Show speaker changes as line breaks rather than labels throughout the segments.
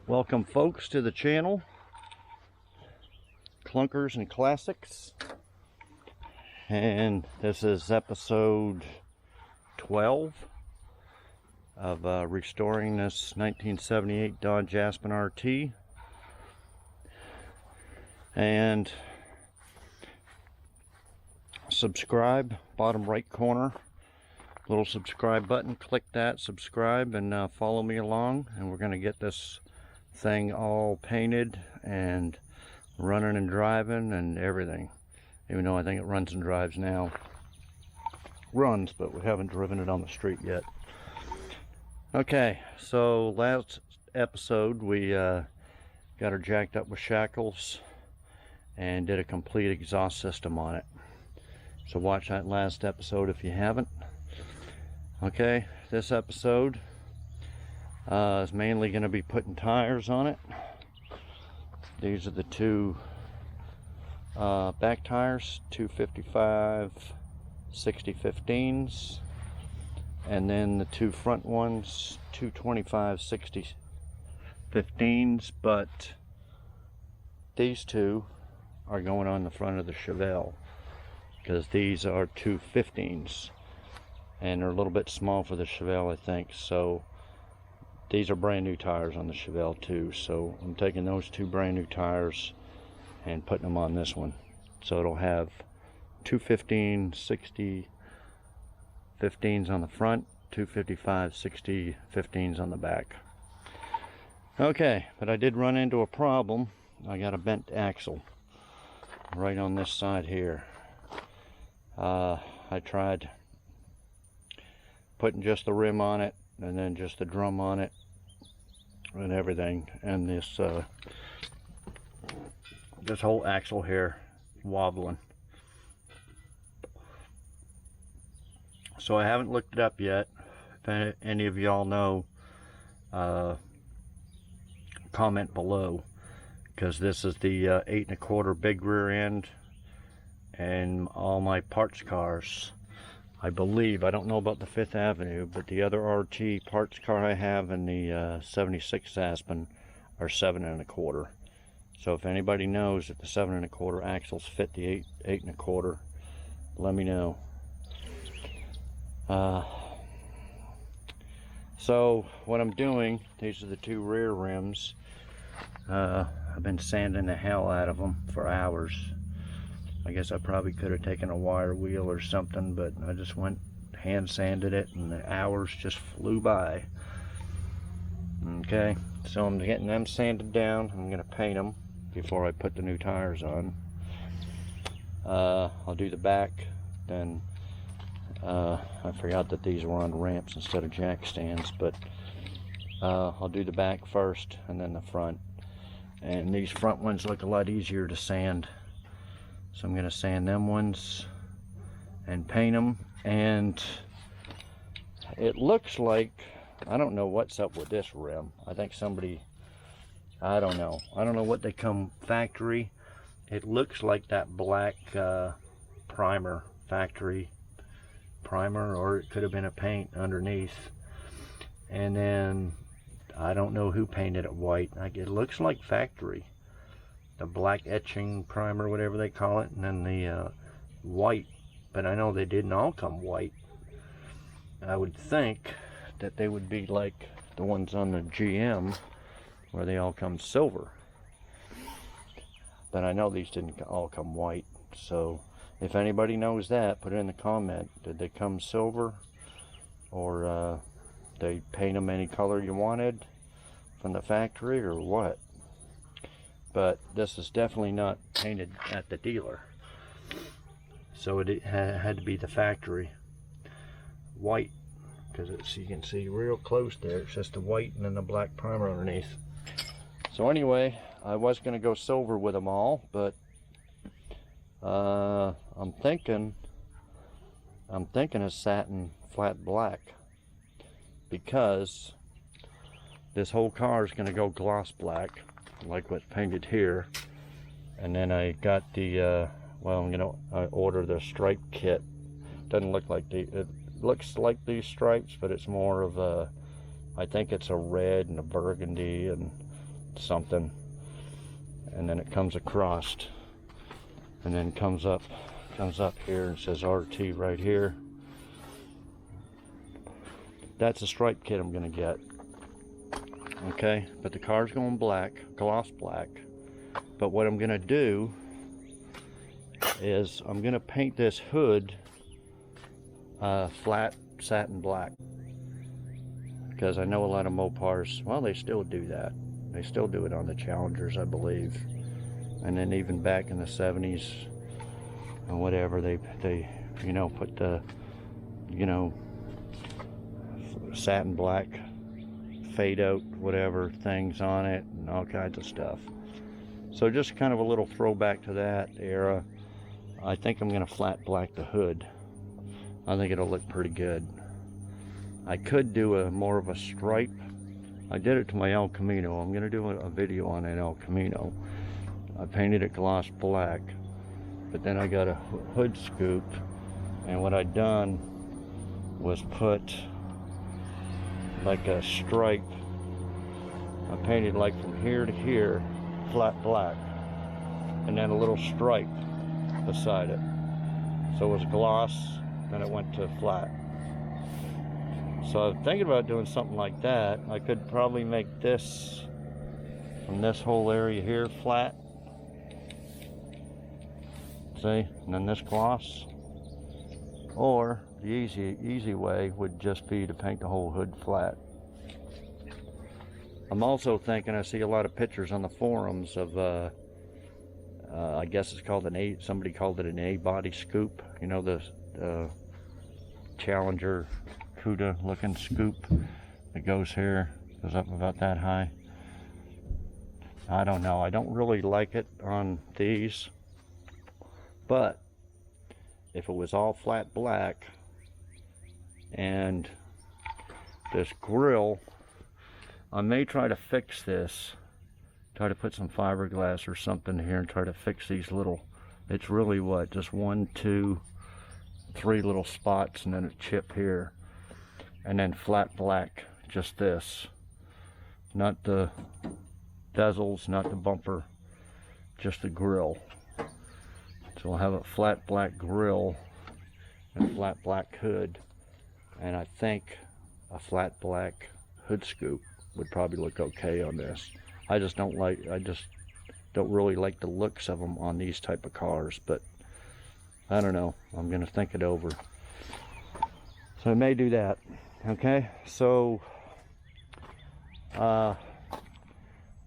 Welcome folks to the channel, Clunkers and Classics, and this is episode 12 of restoring this 1978 Dodge Aspen RT. And subscribe, bottom right corner, little subscribe button, click that, subscribe, and follow me along, and we're going to get this thing all painted and running and driving and everything, even though I think it runs and drives now. Runs, but we haven't driven it on the street yet. Okay, so last episode we got her jacked up with shackles and did a complete exhaust system on it, so watch that last episode if you haven't. Okay, this episode is mainly going to be putting tires on it. These are the two back tires, 255 60/15s, and then the two front ones, 225 60/15s, but these two are going on the front of the Chevelle because these are 215s and they're a little bit small for the Chevelle, I think. So these are brand new tires on the Chevelle too, so I'm taking those two brand new tires and putting them on this one, so it'll have 215 60/15s on the front, 255 60/15s on the back. Okay, but I did run into a problem. I got a bent axle right on this side here. I tried putting just the rim on it and then just the drum on it and everything, and this whole axle here wobbling. So I haven't looked it up yet. If any of y'all know, comment below, because this is the 8 1/4 big rear end, and all my parts cars, I believe, I don't know about the 5th Avenue, but the other RT parts car I have and the 76 Aspen are 7 1/4. So if anybody knows if the 7 1/4 axles fit the 8 1/4, let me know. So what I'm doing, these are the two rear rims. I've been sanding the hell out of them for hours. I guess I probably could have taken a wire wheel or something, but I just went hand sanded it and the hours just flew by. Okay, so I'm getting them sanded down. I'm going to paint them before I put the new tires on. I'll do the back, then I forgot that these were on ramps instead of jack stands, but I'll do the back first and then the front. And these front ones look a lot easier to sand, so I'm going to sand them ones and paint them. And it looks like, I don't know what's up with this rim. I think somebody, I don't know what they come factory. It looks like that black primer, factory primer, or it could have been a paint underneath. And then I don't know who painted it white. It looks like factory, the black etching primer, whatever they call it, and then the white. But I know they didn't all come white. I would think that they would be like the ones on the GM where they all come silver, but I know these didn't all come white. So if anybody knows that, put it in the comment. Did they come silver, or they paint them any color you wanted from the factory, or what? But this is definitely not painted at the dealer, so it had to be the factory white, because you can see real close there. It's just the white and then the black primer underneath. So anyway, I was going to go silver with them all, but I'm thinking of satin flat black, because this whole car is going to go gloss black like what's painted here. And then I got the well, I'm going to order the stripe kit. Doesn't look like it looks like these stripes, but it's more of a, I think it's a red and a burgundy and something, and then it comes across, and then comes up here and says RT right here. That's a stripe kit I'm gonna get. Okay, but the car's going black, gloss black. But what I'm gonna do is I'm gonna paint this hood flat satin black, because I know a lot of Mopars, well, they still do that. They still do it on the Challengers, I believe. And then even back in the 70s and whatever, they you know, put the, you know, satin black fade out whatever things on it and all kinds of stuff. So just kind of a little throwback to that era. I think I'm gonna flat black the hood. I think it'll look pretty good. I could do a more of a stripe. I did it to my El Camino. I'm gonna do a video on an El Camino. I painted it gloss black, but then I got a hood scoop, and what I done was put like a stripe. I painted like from here to here flat black, and then a little stripe beside it. So it was gloss, then it went to flat. So I'm thinking about doing something like that. I could probably make this from this whole area here flat. See, and then this gloss. Or the easy way would just be to paint the whole hood flat. I'm also thinking, I see a lot of pictures on the forums of I guess it's called somebody called it an A-body scoop. You know, the Challenger Cuda looking scoop that goes here, goes up about that high. I don't know, I don't really like it on these, but if it was all flat black and this grill, I may try to fix this, try to put some fiberglass or something here and try to fix these little, it's really what, just 1, 2, 3 little spots and then a chip here, and then flat black, just this, not the bezels, not the bumper, just the grill. So I'll have a flat black grill and flat black hood, and I think a flat black hood scoop would probably look okay on this. I just don't really like the looks of them on these type of cars, but I don't know, I'm gonna think it over. So I may do that. Okay, so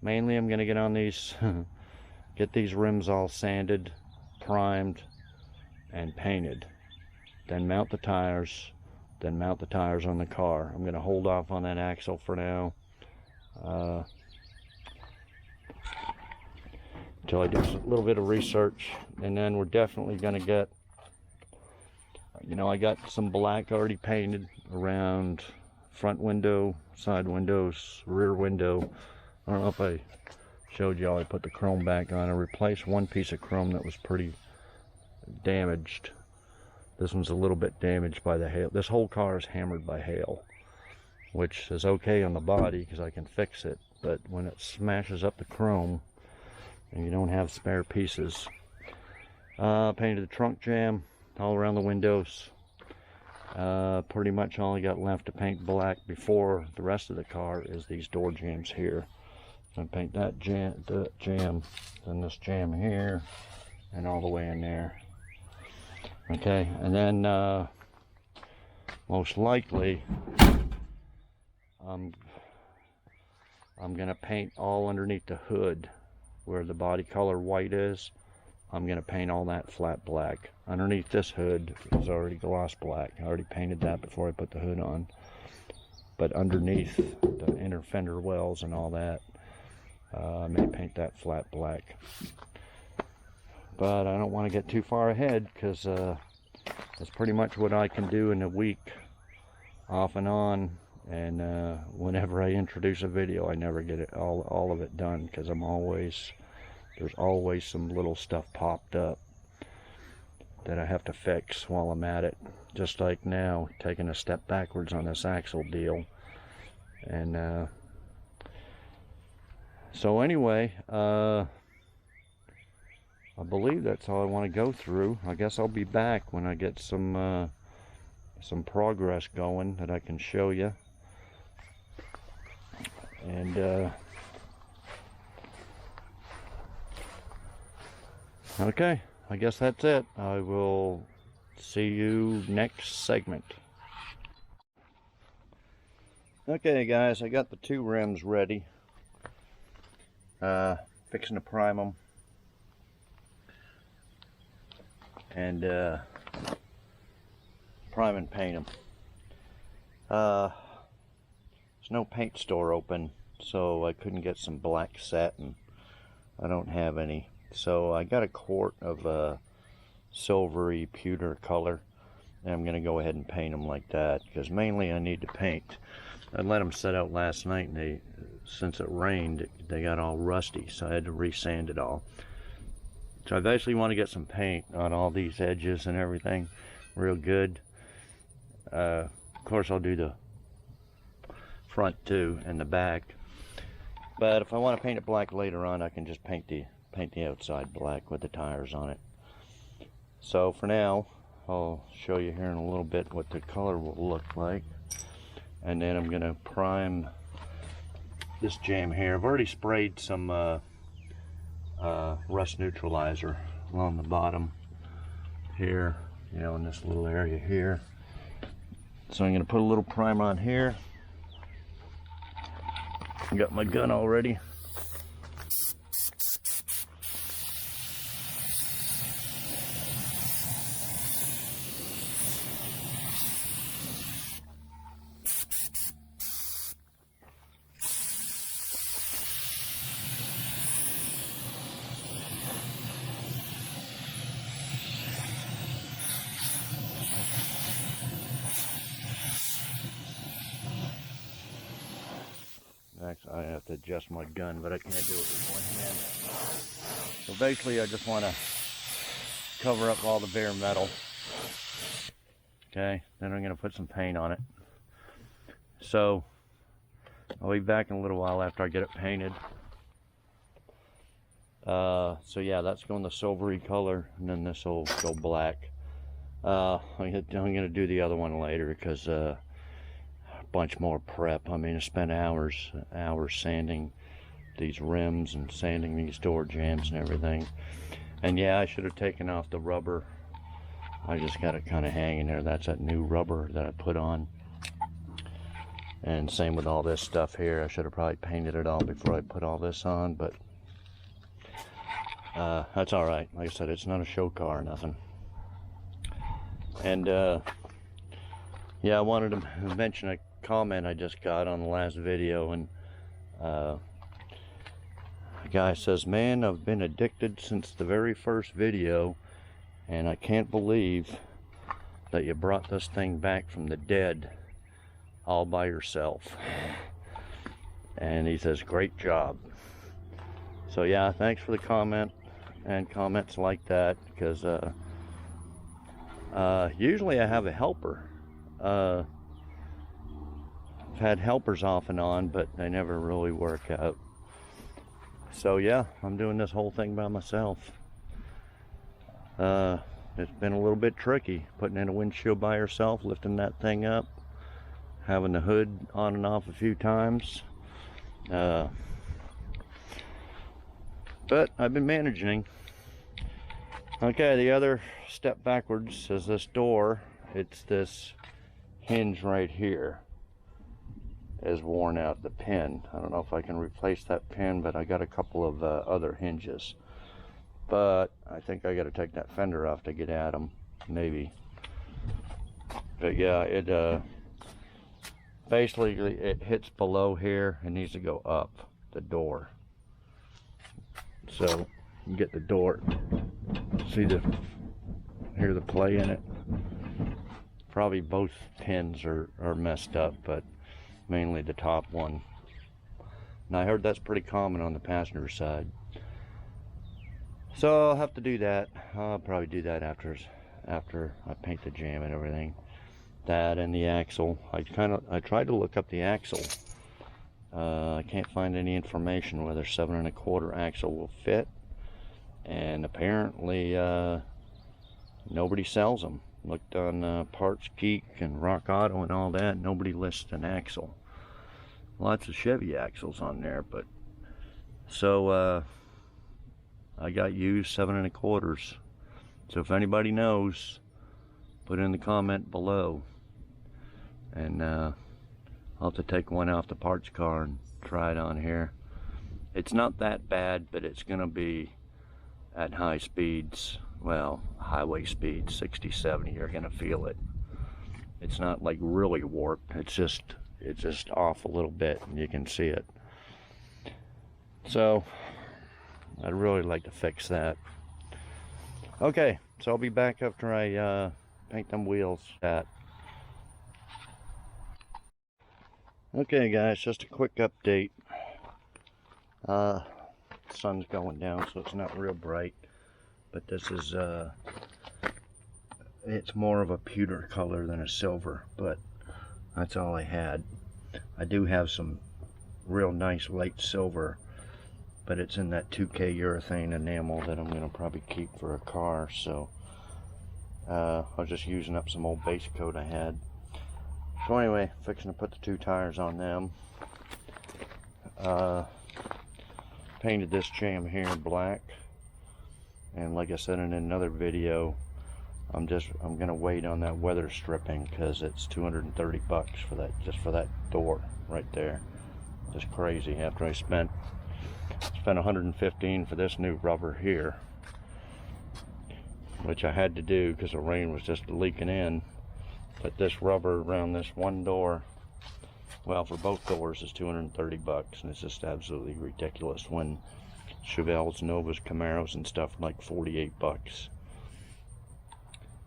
mainly I'm gonna get on these get these rims all sanded, primed, and painted, then mount the tires on the car. I'm gonna hold off on that axle for now until I do a little bit of research, and then we're definitely gonna get, you know, I got some black already painted around front window, side windows, rear window. I don't know if I showed y'all, I put the chrome back on. I replaced one piece of chrome that was pretty damaged. This one's a little bit damaged by the hail. This whole car is hammered by hail, which is okay on the body because I can fix it, but when it smashes up the chrome and you don't have spare pieces. Painted the trunk jamb all around the windows. Pretty much all I got left to paint black before the rest of the car is these door jambs here. So I paint that jamb, then this jamb here, and all the way in there. Okay, and then most likely I'm gonna paint all underneath the hood where the body color white is. I'm gonna paint all that flat black. Underneath this hood is already gloss black. I already painted that before I put the hood on. But underneath the inner fender wells and all that, I may paint that flat black. But I don't want to get too far ahead because that's pretty much what I can do in a week, off and on. And whenever I introduce a video, I never get it all of it done because there's always some little stuff popped up that I have to fix while I'm at it. Just like now, taking a step backwards on this axle deal, and So anyway, I believe that's all I want to go through. I guess I'll be back when I get some progress going that I can show you. And okay, I guess that's it. I will see you next segment. Okay guys, I got the two rims ready. Fixing to prime them. And prime and paint them. There's no paint store open, so I couldn't get some black satin. I don't have any. So I got a quart of silvery pewter color, and I'm going to go ahead and paint them like that, because mainly I need to paint. I let them set out last night, and since it rained, they got all rusty, so I had to re-sand it all. So I basically want to get some paint on all these edges and everything real good. Of course I'll do the front too and the back, but if I want to paint it black later on, I can just paint the outside black with the tires on it. So for now, I'll show you here in a little bit what the color will look like, and then I'm going to prime this jam here. I've already sprayed some rust neutralizer along the bottom here, you know, in this little area here. So I'm going to put a little primer on here. I got my gun already. Actually, I have to adjust my gun, but I can't do it with one hand. So basically, I just want to cover up all the bare metal. Okay, then I'm going to put some paint on it. So I'll be back in a little while after I get it painted. So yeah, that's going the silvery color, and then this will go black. I'm going to do the other one later, because bunch more prep. I mean, I spent hours sanding these rims and sanding these door jambs and everything. And yeah, I should have taken off the rubber. I just got it kind of hanging there. That's that new rubber that I put on. And same with all this stuff here. I should have probably painted it all before I put all this on, but that's all right. Like I said, it's not a show car or nothing. And yeah, I wanted to mention a comment I just got on the last video, and a guy says, "Man, I've been addicted since the very first video, and I can't believe that you brought this thing back from the dead all by yourself." And he says, "Great job." So yeah, thanks for the comment and comments like that, because usually I have a helper. I've had helpers off and on, but they never really work out. So yeah, I'm doing this whole thing by myself. It's been a little bit tricky putting in a windshield by yourself, lifting that thing up, having the hood on and off a few times. But I've been managing. Okay, the other step backwards is this door. It's this hinge right here is worn out, the pin. I don't know if I can replace that pin, but I got a couple of other hinges. But I think I got to take that fender off to get at them, maybe. But yeah, it basically it hits below here and needs to go up the door. So you get the door. Hear the play in it. Probably both pins are messed up, but mainly the top one. And I heard that's pretty common on the passenger side. So I'll have to do that. I'll probably do that after I paint the jam and everything. That and the axle. I tried to look up the axle I can't find any information whether 7 1/4 axle will fit, and apparently nobody sells them. Looked on Parts Geek and Rock Auto and all that, nobody lists an axle. Lots of Chevy axles on there, but so I got used 7 1/4. So if anybody knows, put in the comment below, and I'll have to take one off the parts car and try it on here. It's not that bad, but it's gonna be at high speeds, well, highway speeds, 60, 70, you're gonna feel it. It's not like really warped, it's just off a little bit, and you can see it. So I'd really like to fix that. Okay, so I'll be back after I paint them wheels. Okay guys, just a quick update. Sun's going down, so it's not real bright, but this is it's more of a pewter color than a silver, but that's all I had. I do have some real nice light silver, but it's in that 2K urethane enamel that I'm going to probably keep for a car. So I was just using up some old base coat I had. So anyway, fixing to put the 2 tires on them. Painted this jam here black, and like I said in another video, I'm gonna wait on that weather stripping, because it's 230 bucks for that, just for that door right there. Just crazy. After I spent 115 for this new rubber here, which I had to do because the rain was just leaking in. But this rubber around this one door, well, for both doors, is 230 bucks, and it's just absolutely ridiculous when Chevelles, Novas, Camaros and stuff like 48 bucks.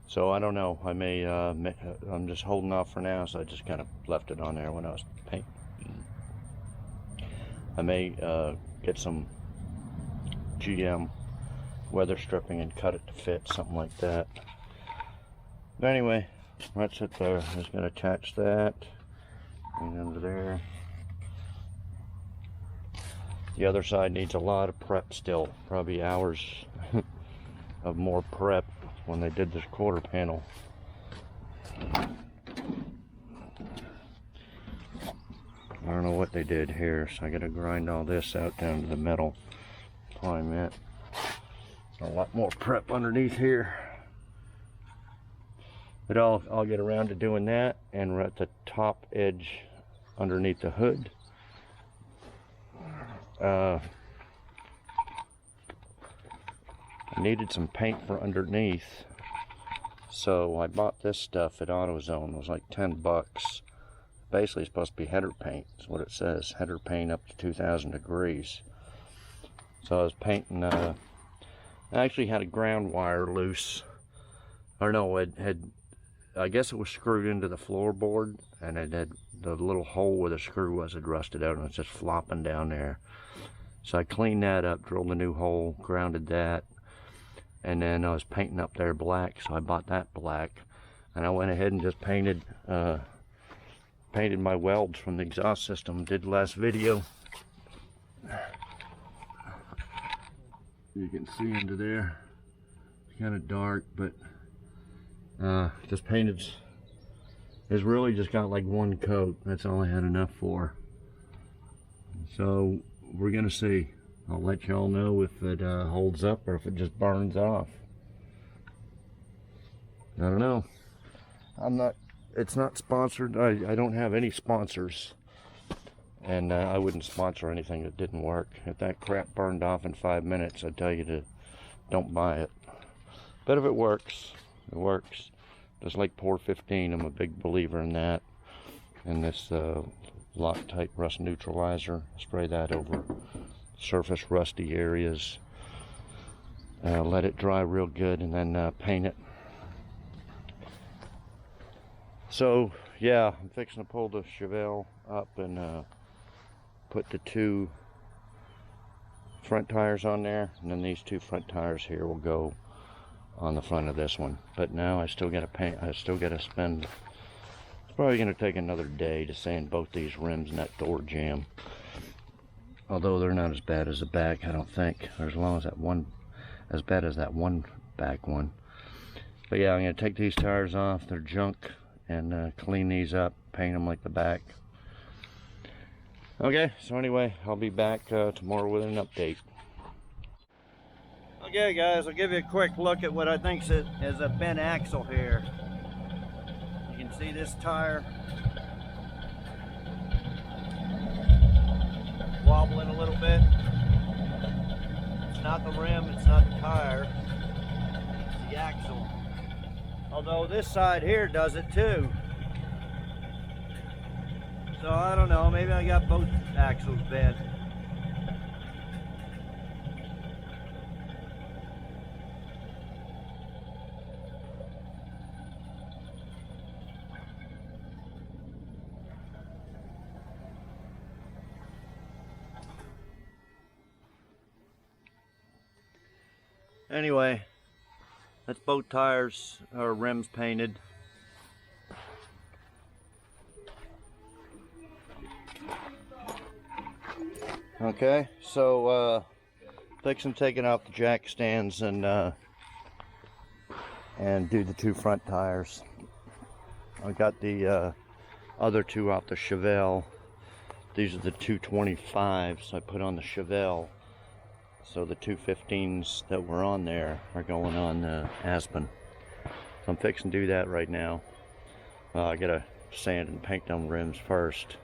So I don't know, I may I'm just holding off for now, so I just kind of left it on there when I was painting. I may get some GM weather stripping and cut it to fit, something like that. But anyway, that's it there. I'm just going to attach that and under there. The other side needs a lot of prep still, probably hours of more prep when they did this quarter panel. I don't know what they did here, so I gotta grind all this out down to the metal. Prime it. A lot more prep underneath here. But I'll get around to doing that, and we're at the top edge underneath the hood. I needed some paint for underneath, so I bought this stuff at AutoZone. It was like 10 bucks. Basically, it's supposed to be header paint. That's what it says. Header paint up to 2,000 degrees. So I was painting. I actually had a ground wire loose. Or no, it had. I guess it was screwed into the floorboard, and it had the little hole where the screw was had rusted out, and it's just flopping down there. So I cleaned that up, drilled a new hole, grounded that, and then I was painting up there black, so I bought that black, and I went ahead and just painted my welds from the exhaust system. Did the last video. You can see into there. It's kind of dark, but just painted. It's really just got like one coat. That's all I had enough for. So we're gonna see. I'll let y'all know if it holds up or if it just burns off. I don't know. It's not sponsored. I don't have any sponsors, and I wouldn't sponsor anything that didn't work. If that crap burned off in 5 minutes, I'd tell you to don't buy it. But if it works, it works. Just like Pour 15, I'm a big believer in that. And this Loctite rust neutralizer, spray that over surface rusty areas. Let it dry real good, and then paint it. So yeah, I'm fixing to pull the Chevelle up and put the 2 front tires on there, and then these 2 front tires here will go on the front of this one. But now I still gotta paint. I still gotta spend probably going to take another day to sand both these rims and that door jamb. Although they're not as bad as the back, I don't think. Or as long as that one, as bad as that one back one. But yeah, I'm going to take these tires off. They're junk. And clean these up, paint them like the back. Okay, so anyway, I'll be back tomorrow with an update. Okay guys, I'll give you a quick look at what I think is a bent axle here. You can see this tire wobbling a little bit. It's not the rim, it's not the tire, it's the axle. Although this side here does it too. So I don't know, maybe I got both axles bent. Anyway, that's both tires or rims painted. Okay, so fixing taking out the jack stands and do the two front tires. I got the other two off the Chevelle. These are the 225s I put on the Chevelle. So the 215s that were on there are going on the Aspen. So I'm fixing to do that right now. I gotta sand and paint them rims first.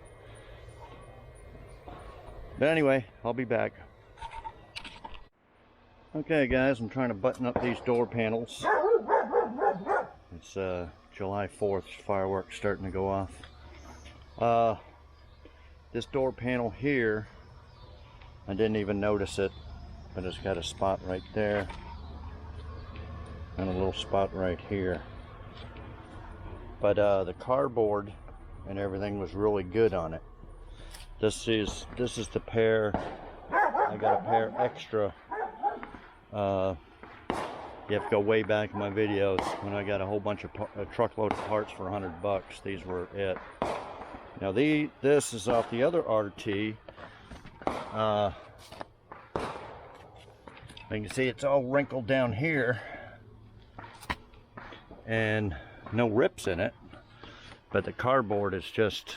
But anyway, I'll be back. Okay guys, I'm trying to button up these door panels. It's July 4th, fireworks starting to go off. This door panel here, I didn't even notice it. But it's got a spot right there and a little spot right here. But the cardboard and everything was really good on it. This is the pair. I got a pair extra. You have to go way back in my videos when I got a whole bunch of a truckload of parts for $100. These were it. Now this is off the other RT. You can see it's all wrinkled down here and no rips in it, but the cardboard is just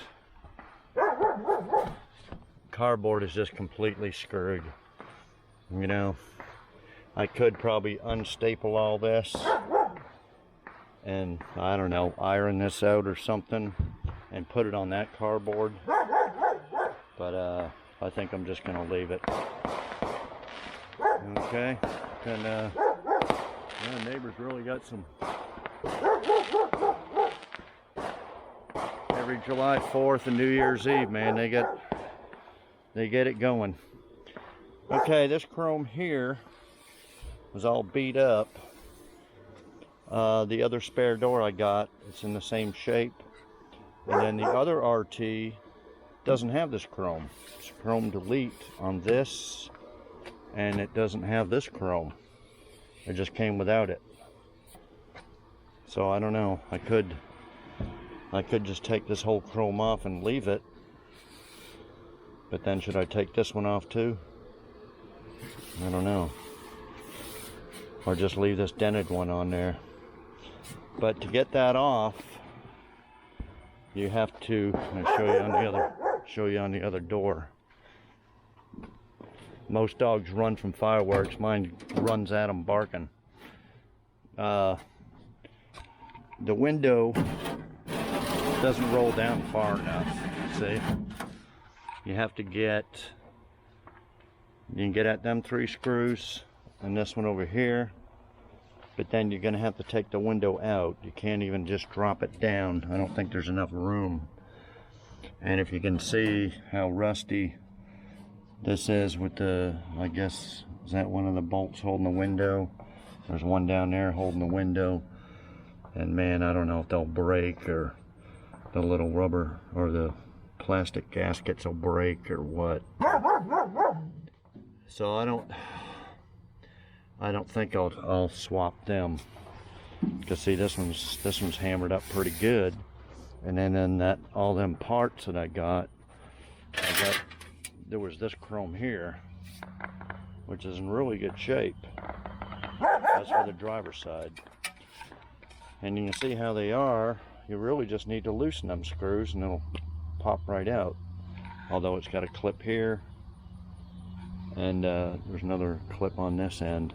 completely screwed. You know, I could probably unstaple all this and I don't know, iron this out or something and put it on that cardboard, but I think I'm just gonna leave it. Okay, and yeah, neighbors really got some. Every July 4th and New Year's Eve, man, they get it going. Okay, this chrome here was all beat up. The other spare door I got, it's in the same shape, and then the other RT doesn't have this chrome. It's chrome delete on this. And it doesn't have this chrome. It just came without it. So I don't know. I could just take this whole chrome off and leave it. But then should I take this one off too? I don't know. Or just leave this dented one on there. But to get that off, you have to show you on the other door. Most dogs run from fireworks. Mine runs at them barking. The window doesn't roll down far enough. See? You have to you can get at them 3 screws and this one over here. But then you're going to have to take the window out. You can't even just drop it down. I don't think there's enough room. And if you can see how rusty this is with the, I guess, is that one of the bolts holding the window? There's one down there holding the window. And man, I don't know if they'll break or the little rubber or the plastic gaskets will break or what. So I don't think I'll swap them. Because see, this one's hammered up pretty good. And then in that, all them parts that I got, there was this chrome here, which is in really good shape. That's for the driver's side. And you can see how they are. You really just need to loosen them screws and it'll pop right out. Although it's got a clip here, and there's another clip on this end.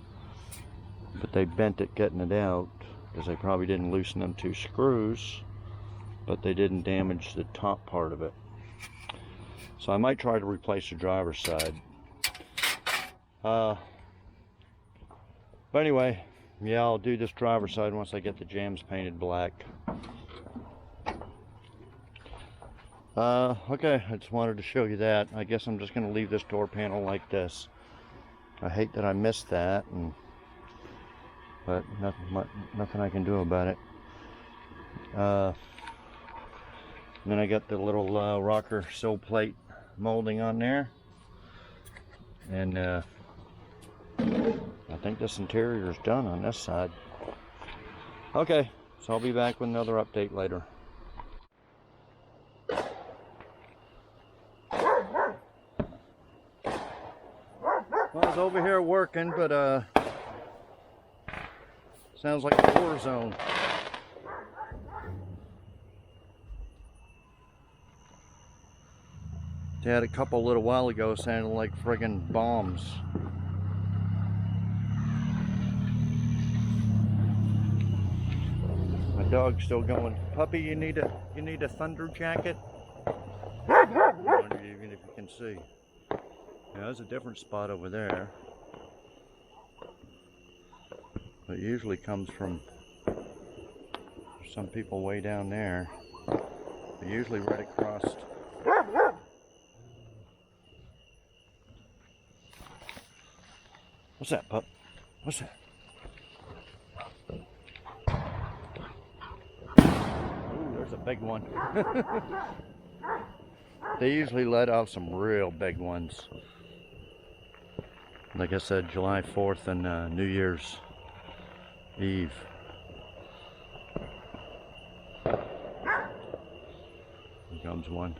But they bent it getting it out because they probably didn't loosen them 2 screws, but they didn't damage the top part of it. So I might try to replace the driver's side. But anyway, yeah, I'll do this driver's side once I get the jambs painted black. Okay, I just wanted to show you that. I guess I'm just going to leave this door panel like this. I hate that I missed that, but nothing I can do about it. Then I got the little rocker sill plate molding on there. And I think this interior is done on this side. Okay, so I'll be back with another update later. Well, I was over here working, but sounds like a war zone. They had a couple a little while ago sounded like friggin' bombs. My dog's still going. Puppy, you need a thunder jacket? Even if you can see. Yeah, there's a different spot over there. But it usually comes from some people way down there. They're usually right across. What's that, pup? What's that? Ooh, there's a big one. They usually let off some real big ones. Like I said, July 4th and New Year's Eve. Here comes one.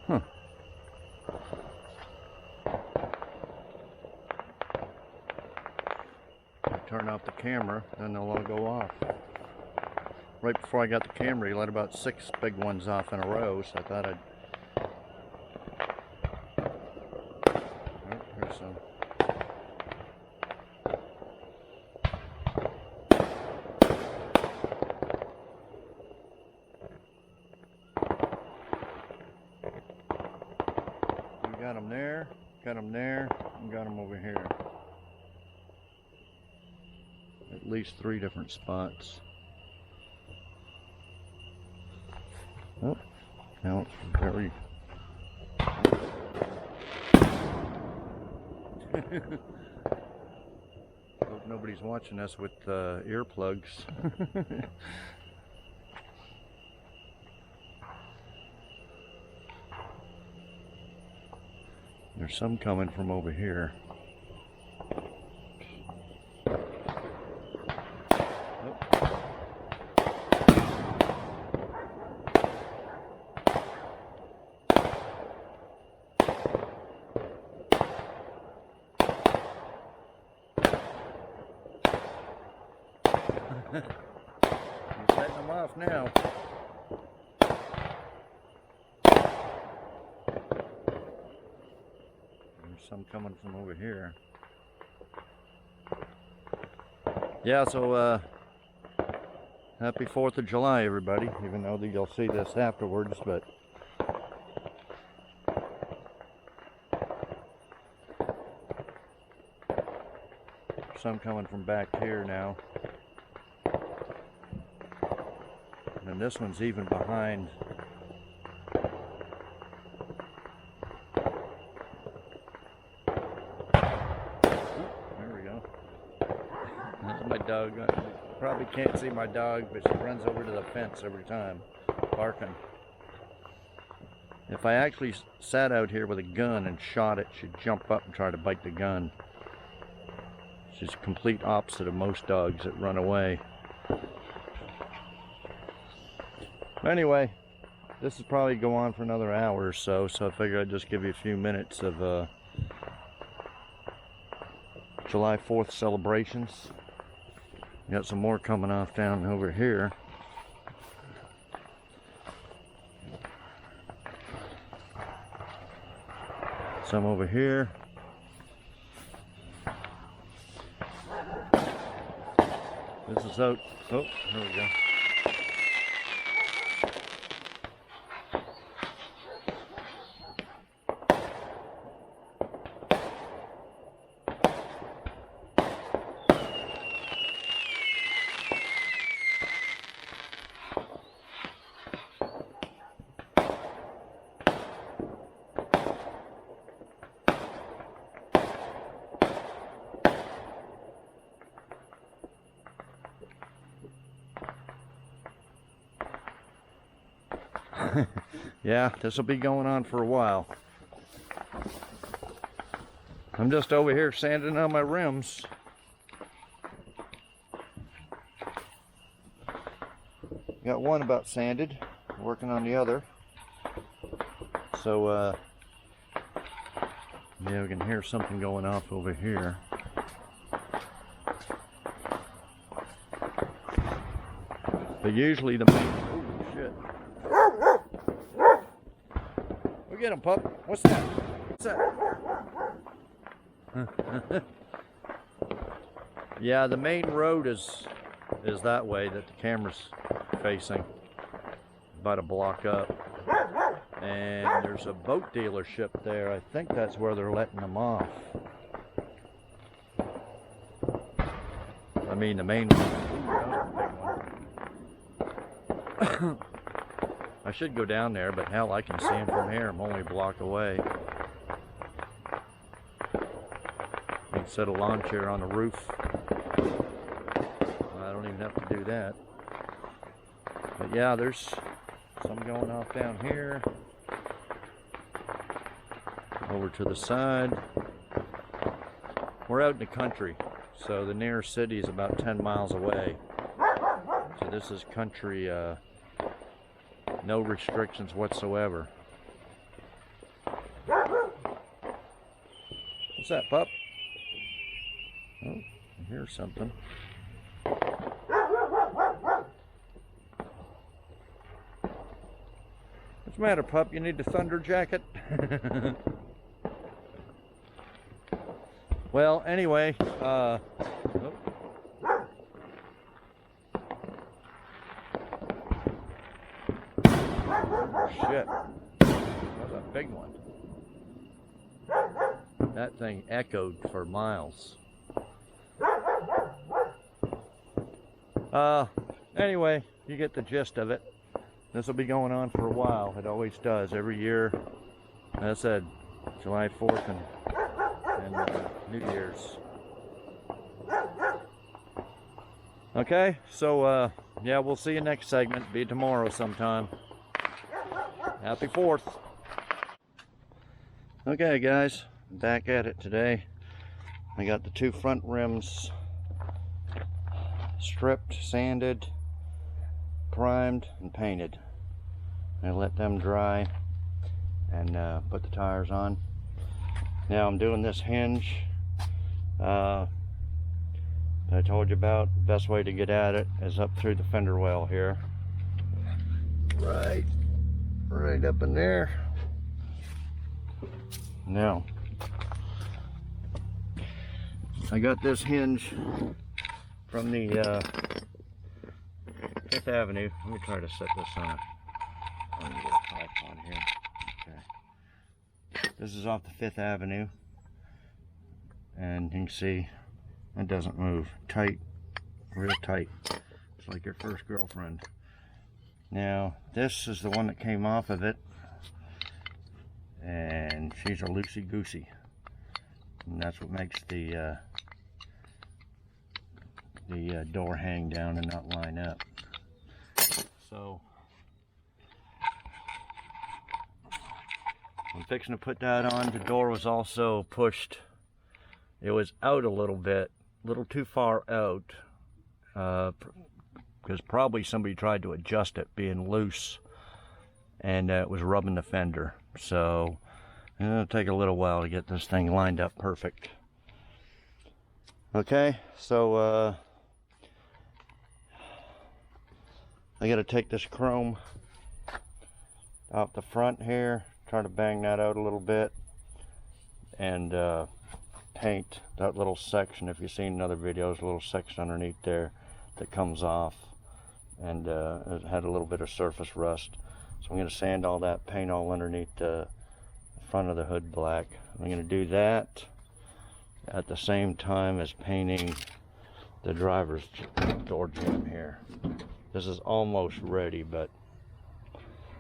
Huh. Turn off the camera, then they'll all go off. Right before I got the camera, he let about 6 big ones off in a row, so I thought I'd... Oh, here's some. We got them there, and got them over here. At least 3 different spots. Oh, now it's very... Hope nobody's watching us with earplugs. There's some coming from over here. You're setting them off now. There's some coming from over here. Yeah, so happy 4th of July, everybody, even though you'll see this afterwards, but some coming from back here now. And this one's even behind. There we go. That's my dog. You probably can't see my dog, but she runs over to the fence every time, barking. If I actually sat out here with a gun and shot it, she'd jump up and try to bite the gun. She's the complete opposite of most dogs that run away. Anyway, this will probably go on for another hour or so, so I figured I'd just give you a few minutes of July 4th celebrations. Got some more coming off down over here. Some over here. This is out. Oh, there we go. Yeah, this will be going on for a while. I'm just over here sanding on my rims. Got one about sanded, working on the other. So, yeah, we can hear something going off over here. But usually the main... Oh, shit. Get him, pup. What's that? What's that? Yeah, the main road is that way that the camera's facing, about a block up. And there's a boat dealership there. I think that's where they're letting them off. I mean, the main one. I should go down there, but hell, I can see him from here. I'm only a block away. I can set a lawn chair on the roof. I don't even have to do that. But yeah, there's some going off down here. Over to the side. We're out in the country, so the nearest city is about 10 miles away. So this is country, no restrictions whatsoever. What's that, pup? Oh, I hear something. What's the matter, pup? You need the thunder jacket? Well, anyway, oh. Shit, that's a big one. That thing echoed for miles. Anyway, you get the gist of it. This will be going on for a while. It always does, every year. As I said, July 4th and New Year's. Okay, so yeah, we'll see you next segment. Be tomorrow sometime. Happy 4th. Okay guys, back at it today. I got the two front rims stripped, sanded, primed, and painted. I let them dry and put the tires on. Now I'm doing this hinge that I told you about. The best way to get at it is up through the fender well here. Right up in there. Now, I got this hinge from the 5th Avenue. Let me try to set this on. Let me get a top on here. Okay. This is off the 5th Avenue. And you can see it doesn't move. Tight, real tight. It's like your first girlfriend. Now, this is the one that came off of it, and she's a loosey-goosey, and that's what makes the door hang down and not line up. So, I'm fixing to put that on. The door was also pushed. It was out a little bit, a little too far out, because probably somebody tried to adjust it being loose, and it was rubbing the fender. So it'll take a little while to get this thing lined up perfect. Okay, so I got to take this chrome off the front here, try to bang that out a little bit, and paint that little section. If you've seen in other videos, a little section underneath there that comes off, and it had a little bit of surface rust. So I'm going to sand all that, paint all underneath the front of the hood black. I'm going to do that at the same time as painting the driver's door jamb here. This is almost ready, but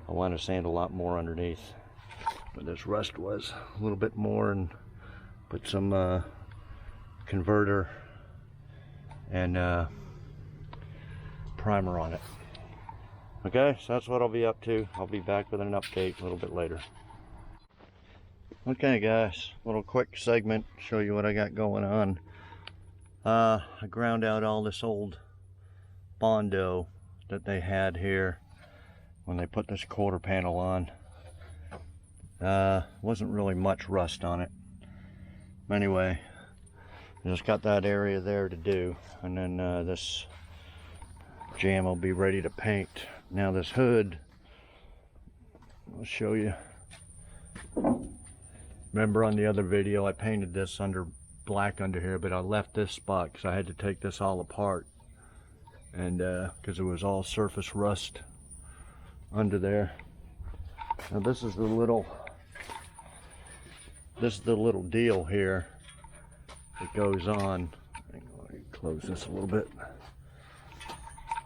I want to sand a lot more underneath where this rust was, a little bit more, and put some converter and primer on it. Okay, so that's what I'll be up to. I'll be back with an update a little bit later. Okay guys, little quick segment, show you what I got going on. I ground out all this old Bondo that they had here when they put this quarter panel on. Wasn't really much rust on it. Anyway, just got that area there to do, and then this jamb will be ready to paint. Now this hood, I'll show you. Remember on the other video I painted this under black under here, but I left this spot because I had to take this all apart, and because it was all surface rust under there. Now this is the little deal here that goes on. Let me close this a little bit,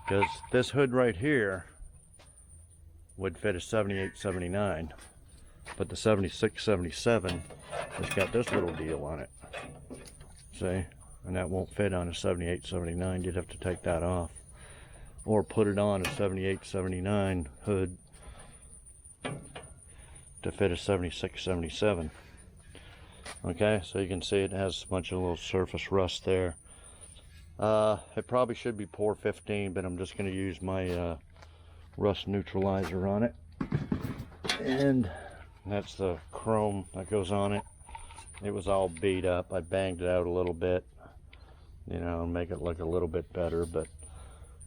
because this hood right here would fit a 78-79, but the 76-77 has got this little deal on it. See? And that won't fit on a 78-79. You'd have to take that off, or put it on a 78-79 hood to fit a 76-77. Okay, so you can see it has a bunch of little surface rust there. It probably should be pour 15, but I'm just going to use my rust neutralizer on it. And that's the chrome that goes on it. It was all beat up. I banged it out a little bit, you know, make it look a little bit better, but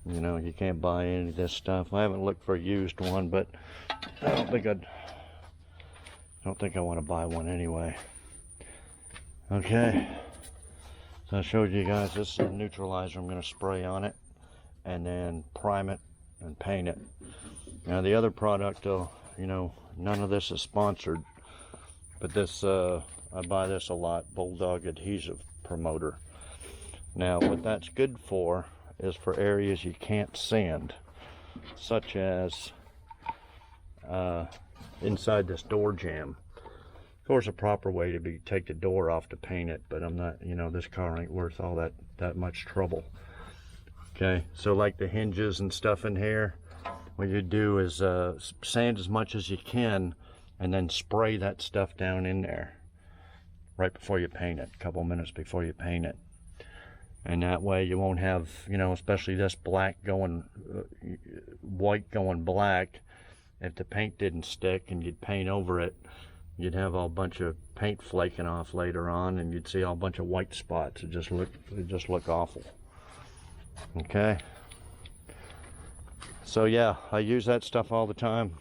you know, you can't buy any of this stuff. I haven't looked for a used one, but I don't think I want to buy one anyway. Okay, so I showed you guys, this is a neutralizer I'm going to spray on it and then prime it and paint it. Now the other product, though, you know, none of this is sponsored, but this I buy this a lot, Bulldog Adhesive Promoter. Now what that's good for is for areas you can't sand, such as inside this door jamb. Of course, a proper way to be take the door off to paint it, but I'm not, you know, this car ain't worth all that much trouble. Okay, so like the hinges and stuff in here, what you do is sand as much as you can and then spray that stuff down in there right before you paint it, a couple minutes before you paint it. And that way you won't have, you know, especially this black going white going black, if the paint didn't stick and you'd paint over it, you'd have a bunch of paint flaking off later on, and you'd see a bunch of white spots. It just look awful. Okay, so yeah, I use that stuff all the time.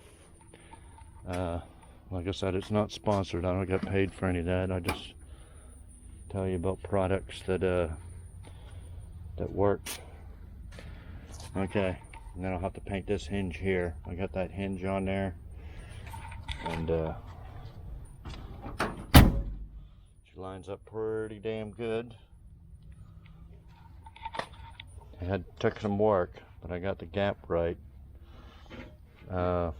Like I said, it's not sponsored. I don't get paid for any of that. I just tell you about products that work. Okay, and then I'll have to paint this hinge here. I got that hinge on there, and she lines up pretty damn good. It took some work, but I got the gap right. And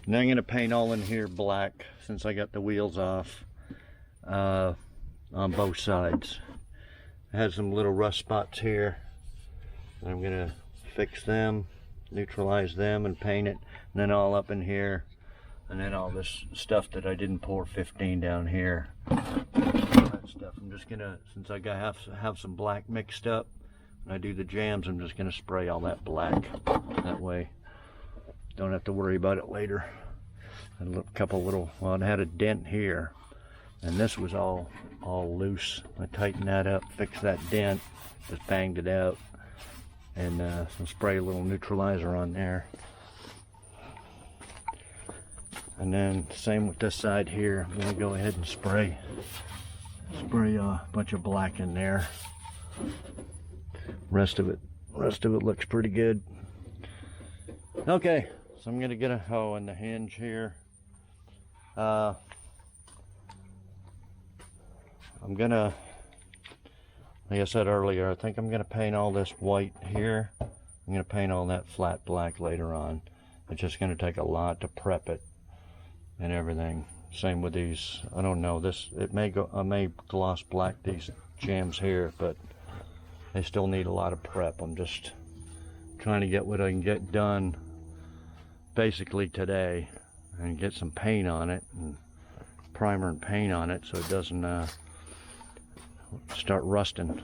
I'm going to paint all in here black, since I got the wheels off on both sides. I had some little rust spots here. I'm going to fix them, neutralize them, and paint it. And then all up in here, And then all this stuff that I didn't pour 15 down here. That stuff, I'm just gonna, since I have some black mixed up, when I do the jams, I'm just gonna spray all that black. That way, don't have to worry about it later. And a couple little, well, it had a dent here, and this was all loose. I tightened that up, fixed that dent, just banged it out, and some spray a little neutralizer on there. And then same with this side here. I'm gonna go ahead and spray a bunch of black in there. Rest of it looks pretty good. Okay, so I'm gonna get a hoe in the hinge here. I'm gonna, like I said earlier, I think I'm gonna paint all this white here. I'm gonna paint all that flat black later on. It's just gonna take a lot to prep it and everything. Same with these. I don't know, this, it may go, I may gloss black these jams here, but they still need a lot of prep. I'm just trying to get what I can get done basically today and get some paint on it, and primer and paint on it, so it doesn't start rusting.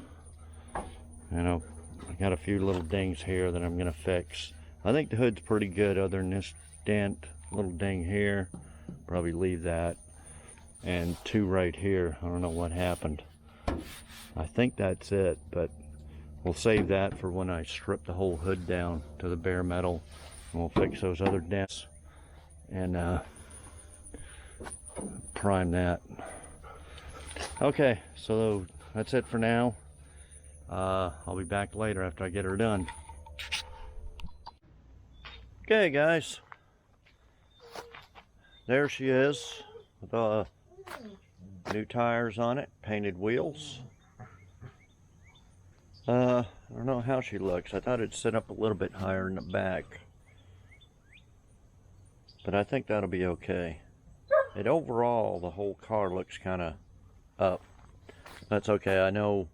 You know, I got a few little dings here that I'm gonna fix. I think the hood's pretty good other than this dent, little ding here. Probably leave that, and two right here. I don't know what happened. I think that's it, but we'll save that for when I strip the whole hood down to the bare metal, and we'll fix those other dents and prime that. Okay, so that's it for now. I'll be back later after I get her done. Okay guys, there she is with new tires on it, painted wheels. I don't know how she looks. I thought it'd sit up a little bit higher in the back, but I think that'll be okay. Overall, the whole car looks kind of up. That's okay. I know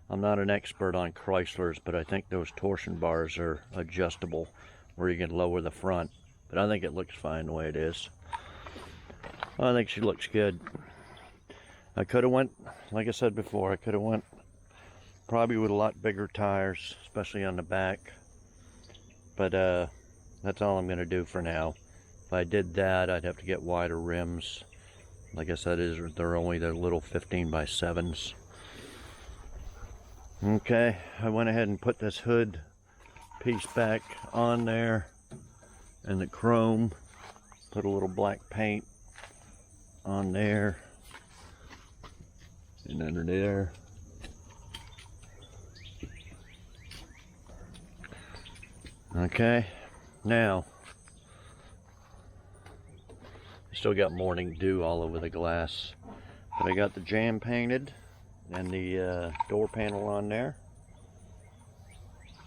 I'm not an expert on Chryslers, but I think those torsion bars are adjustable where you can lower the front, but I think it looks fine the way it is. I think she looks good. I could have went, like I said before, I could have went probably with a lot bigger tires, especially on the back, but that's all I'm going to do for now. If I did that, I'd have to get wider rims. Like I said, they're only the little 15x7s. Okay, I went ahead and put this hood piece back on there, and the chrome, put a little black paint on there and under there. Okay, now I still got morning dew all over the glass, but I got the jam painted and the door panel on there.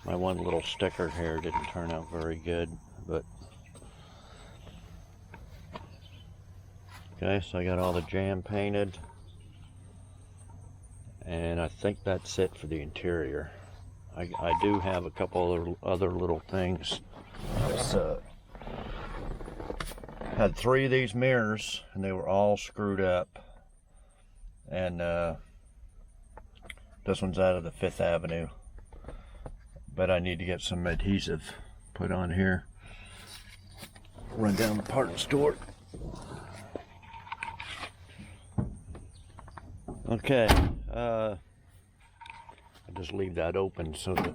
My one little sticker here didn't turn out very good, but okay, so I got all the jam painted, and I think that's it for the interior. I do have a couple other little things. Had 3 of these mirrors, and they were all screwed up, and this one's out of the 5th Avenue, but I need to get some adhesive put on here. Run down the parts store. Okay, I just leave that open so the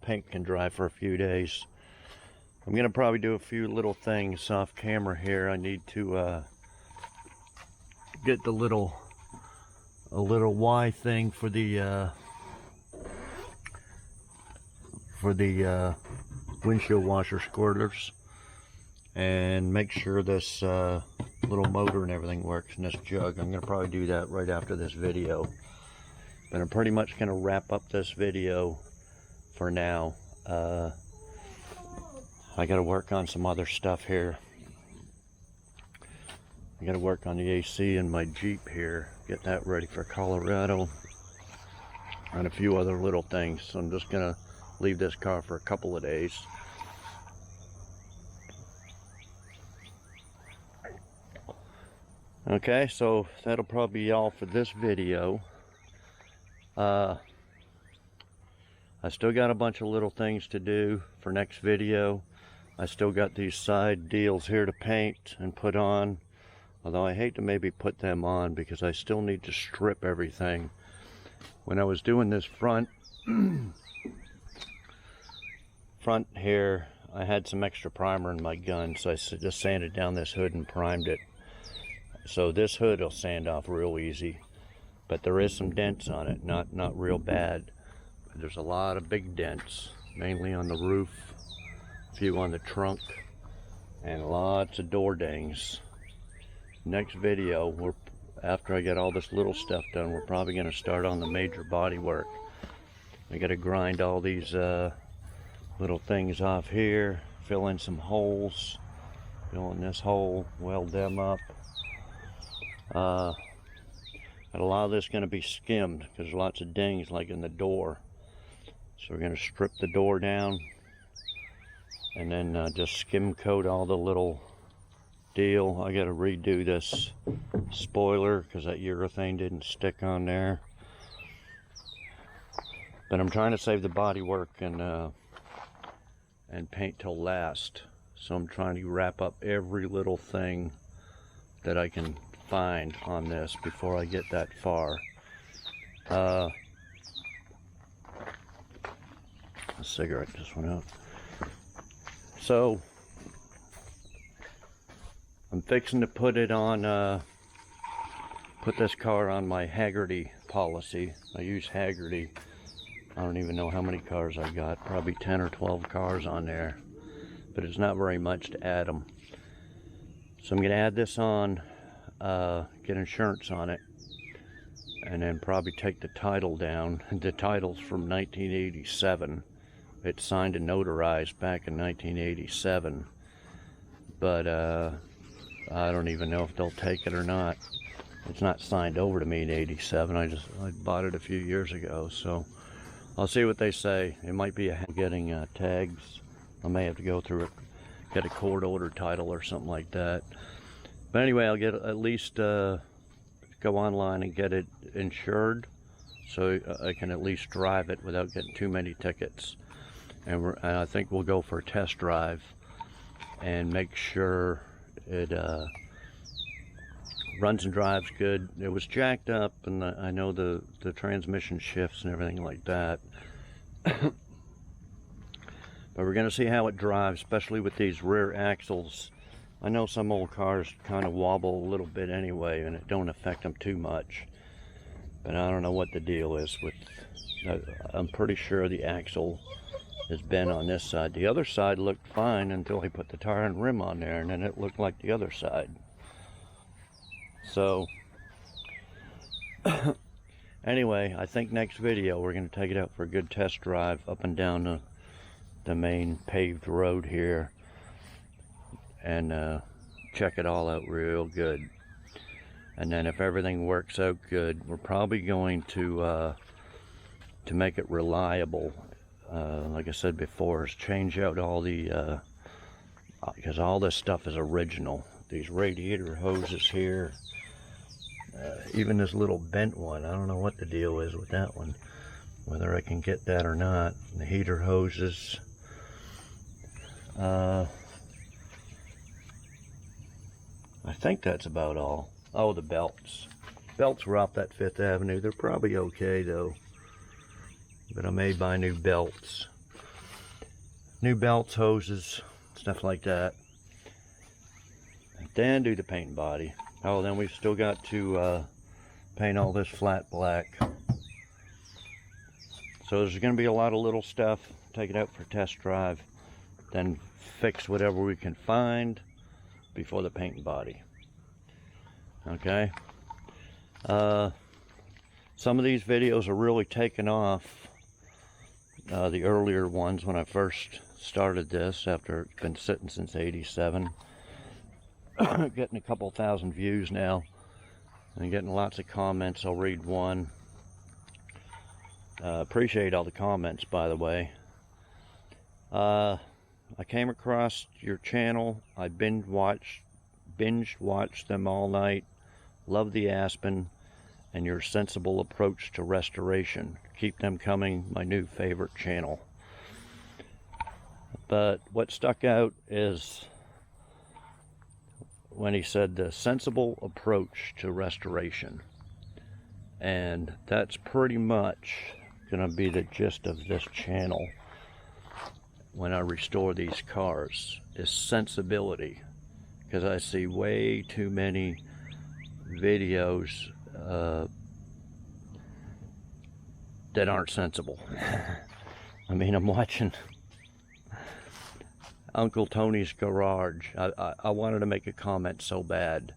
paint can dry for a few days. I'm gonna probably do a few little things off camera here. I need to get the little Y thing for the windshield washer squirters, and make sure this little motor and everything works in this jug. I'm gonna probably do that right after this video, but I'm pretty much gonna wrap up this video for now. I gotta work on some other stuff here. I gotta work on the AC in my Jeep here, get that ready for Colorado, and a few other little things. So I'm just gonna leave this car for a couple of days. Okay, so that'll probably be all for this video. I still got a bunch of little things to do for next video. I still got these side deals here to paint and put on, although I hate to maybe put them on because I still need to strip everything. When I was doing this front here, I had some extra primer in my gun, so I just sanded down this hood and primed it. So this hood will sand off real easy, but there is some dents on it, not real bad. But there's a lot of big dents, mainly on the roof, a few on the trunk, and lots of door dings. Next video, after I get all this little stuff done, we're probably going to start on the major body work. I got to grind all these little things off here, fill in some holes, fill in this hole, weld them up. And a lot of this is going to be skimmed because there's lots of dings like in the door. So we're going to strip the door down and then just skim coat all the little deal. I got to redo this spoiler because that urethane didn't stick on there. But I'm trying to save the body work and paint till last. So I'm trying to wrap up every little thing that I can find on this before I get that far. A cigarette just went out. So I'm fixing to put it on, put this car on my Haggerty policy. I use Haggerty. I don't even know how many cars I got, probably 10 or 12 cars on there, but it's not very much to add them. So I'm going to add this on, get insurance on it, and then probably take the title down. The title's from 1987. It's signed and notarized back in 1987, but I don't even know if they'll take it or not. It's not signed over to me in 87. I bought it a few years ago, so I'll see what they say. It might be getting tags. I may have to go through it, get a court order title or something like that. But anyway, I'll get at least go online and get it insured, so I can at least drive it without getting too many tickets. And I think we'll go for a test drive and make sure it runs and drives good. It was jacked up, and I know the transmission shifts and everything like that. But we're going to see how it drives, especially with these rear axles. I know some old cars kind of wobble a little bit anyway, and it don't affect them too much. But I don't know what the deal is with. I'm pretty sure the axle has been on this side. The other side looked fine until he put the tire and rim on there, and then it looked like the other side. So anyway, I think next video we're going to take it out for a good test drive up and down the main paved road here, and check it all out real good. And then if everything works out good, we're probably going to make it reliable, like I said before, is change out all the because all this stuff is original. These radiator hoses here, even this little bent one, I don't know what the deal is with that one, whether I can get that or not. The heater hoses, I think that's about all. Oh, the belts. Belts were off that 5th Avenue. They're probably okay though, but I may buy new belts. New belts, hoses, stuff like that. And then do the paint and body. Oh, then we've still got to paint all this flat black. So there's going to be a lot of little stuff. Take it out for a test drive, then fix whatever we can find before the paint and body. Okay. Some of these videos are really taking off. The earlier ones when I first started this, after it's been sitting since '87. Getting a couple thousand views now and getting lots of comments. I'll read one. Appreciate all the comments, by the way. I came across your channel. I binge watched them all night. love the Aspen and your sensible approach to restoration. Keep them coming, my new favorite channel. But what stuck out is when he said the sensible approach to restoration. And that's pretty much gonna be the gist of this channel when I restore these cars, is sensibility. Because I see way too many videos that aren't sensible. I mean, I'm watching Uncle Tony's Garage. I wanted to make a comment so bad.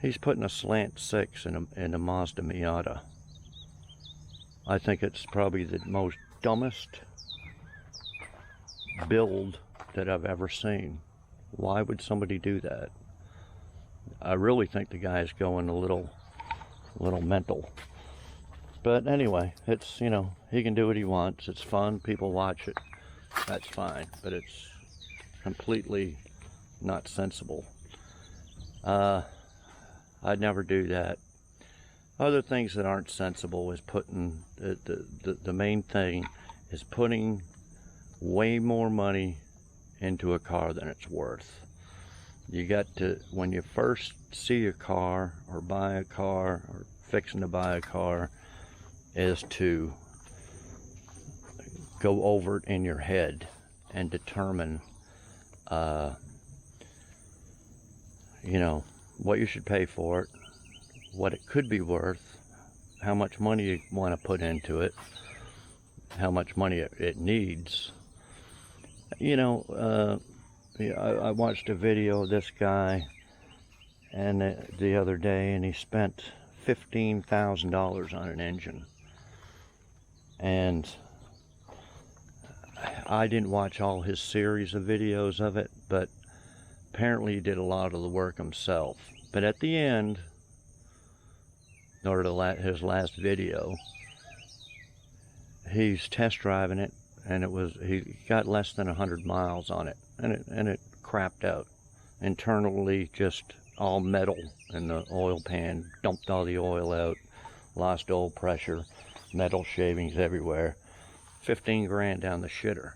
He's putting a slant 6 in a Mazda Miata. I think it's probably the most dumbest build that I've ever seen. Why would somebody do that? I really think the guy's going a little mental. But anyway, it's, you know, he can do what he wants. It's fun. People watch it. That's fine. But it's completely not sensible. I'd never do that. Other things that aren't sensible is putting, the main thing is putting way more money into a car than it's worth. You got to, when you first see a car or buy a car or fixing to buy a car, is to go over it in your head and determine you know, what you should pay for it, what it could be worth, how much money you want to put into it, how much money it needs. You know, I watched a video of this guy and the other day, and he spent $15,000 on an engine. And I didn't watch all his series of videos of it, but apparently he did a lot of the work himself. But at the end, or his last video, he's test driving it, and he got less than 100 miles on it, and it crapped out. Internally, just all metal in the oil pan, dumped all the oil out, lost oil pressure, metal shavings everywhere. 15 grand down the shitter.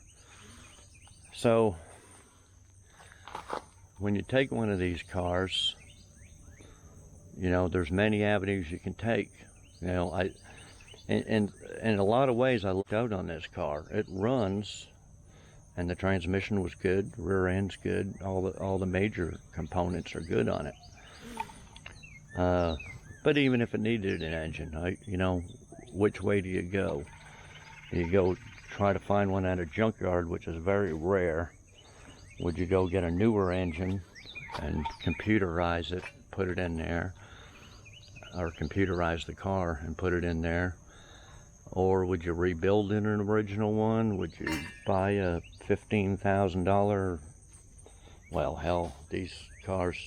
So when you take one of these cars, you know, there's many avenues you can take. You know, in a lot of ways, I looked out on this car. It runs, and the transmission was good, rear end's good, all the major components are good on it. But even if it needed an engine, you know, which way do you go? You go try to find one at a junkyard, which is very rare. Would you go get a newer engine and computerize it, put it in there, or computerize the car and put it in there? Or would you rebuild an original one? Would you buy a $15,000, well, hell, these cars,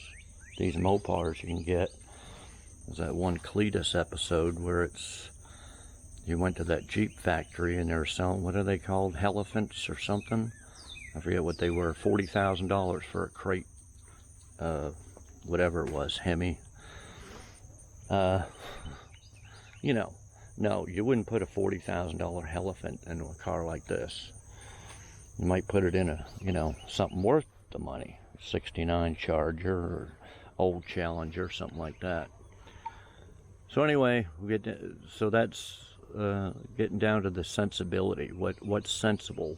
these Mopars you can get. There's that one Cletus episode where you went to that Jeep factory and they were selling, what are they called, elephants or something? I forget what they were. $40,000 for a crate, whatever it was, Hemi. You know, no, you wouldn't put a $40,000 elephant into a car like this. You might put it in a, you know, something worth the money, 69 Charger or old Challenger, something like that. So anyway, so that's getting down to the sensibility. What's sensible?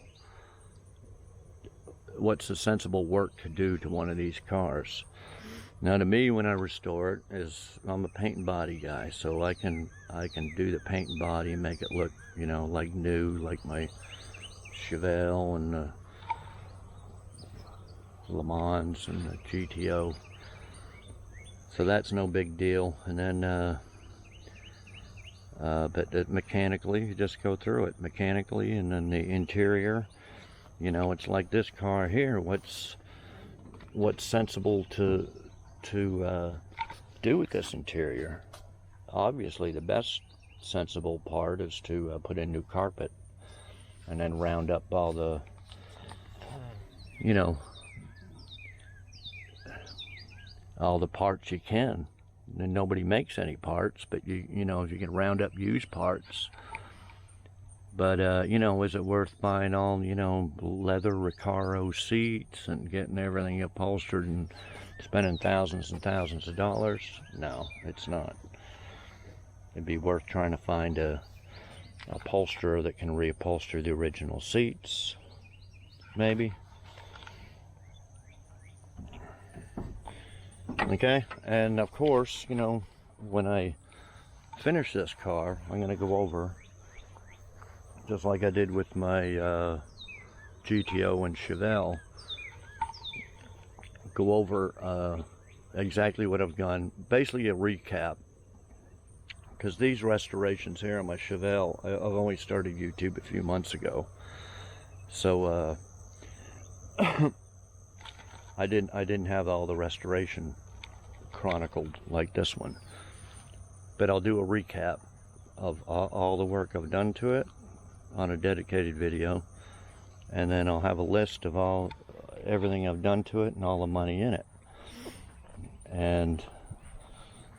What's the sensible work to do to one of these cars? Now, to me, when I restore it, I'm a paint and body guy, so I can do the paint and body and make it look, you know, like new, like my Chevelle and the Le Mans and the GTO. So that's no big deal. And then but mechanically, you just go through it mechanically, and then the interior, you know, it's like this car here. What's sensible to do with this interior? Obviously, the best sensible part is to put in new carpet and then round up all the, you know, all the parts you can and nobody makes any parts, but you know, if you can round up used parts. But you know, is it worth buying all, you know, leather Recaro seats and getting everything upholstered and spending thousands and thousands of dollars? No, it's not. It'd be worth trying to find a upholsterer that can reupholster the original seats, maybe. Okay, and of course, you know, when I finish this car, I'm going to go over, just like I did with my GTO and Chevelle, go over exactly what I've done, basically a recap, because these restorations here on my Chevelle, I've only started YouTube a few months ago, so I didn't have all the restoration chronicled like this one, but I'll do a recap of all the work I've done to it on a dedicated video, and then I'll have a list of everything I've done to it and all the money in it. And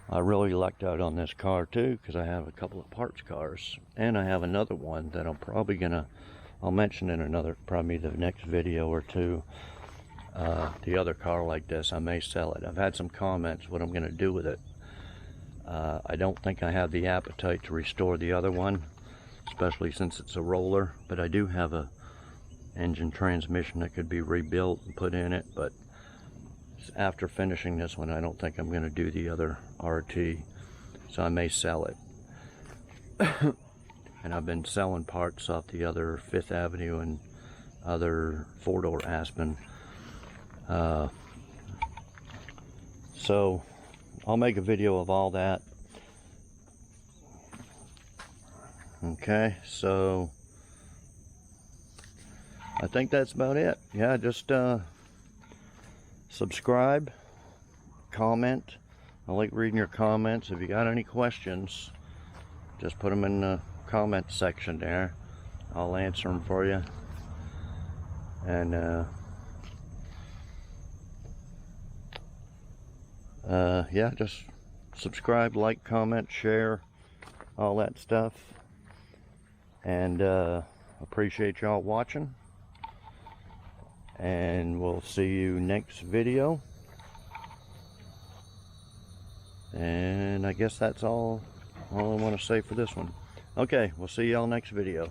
I really lucked out on this car too, because I have a couple of parts cars, and I have another one that I'm probably I'll mention in probably the next video or two. The other car like this, I may sell it. I've had some comments what I'm going to do with it. I don't think I have the appetite to restore the other one, especially since it's a roller, but I do have a engine transmission that could be rebuilt and put in it. But after finishing this one, I don't think I'm going to do the other RT, so I may sell it. And I've been selling parts off the other 5th Avenue and other 4-door Aspen. So I'll make a video of all that. Okay, so I think that's about it. Yeah, just subscribe, comment. I like reading your comments. If you got any questions, just put them in the comment section there. I'll answer them for you. And yeah, just subscribe, like, comment, share, all that stuff. And appreciate y'all watching, and we'll see you next video. And I guess that's all I want to say for this one. Okay, we'll see y'all next video.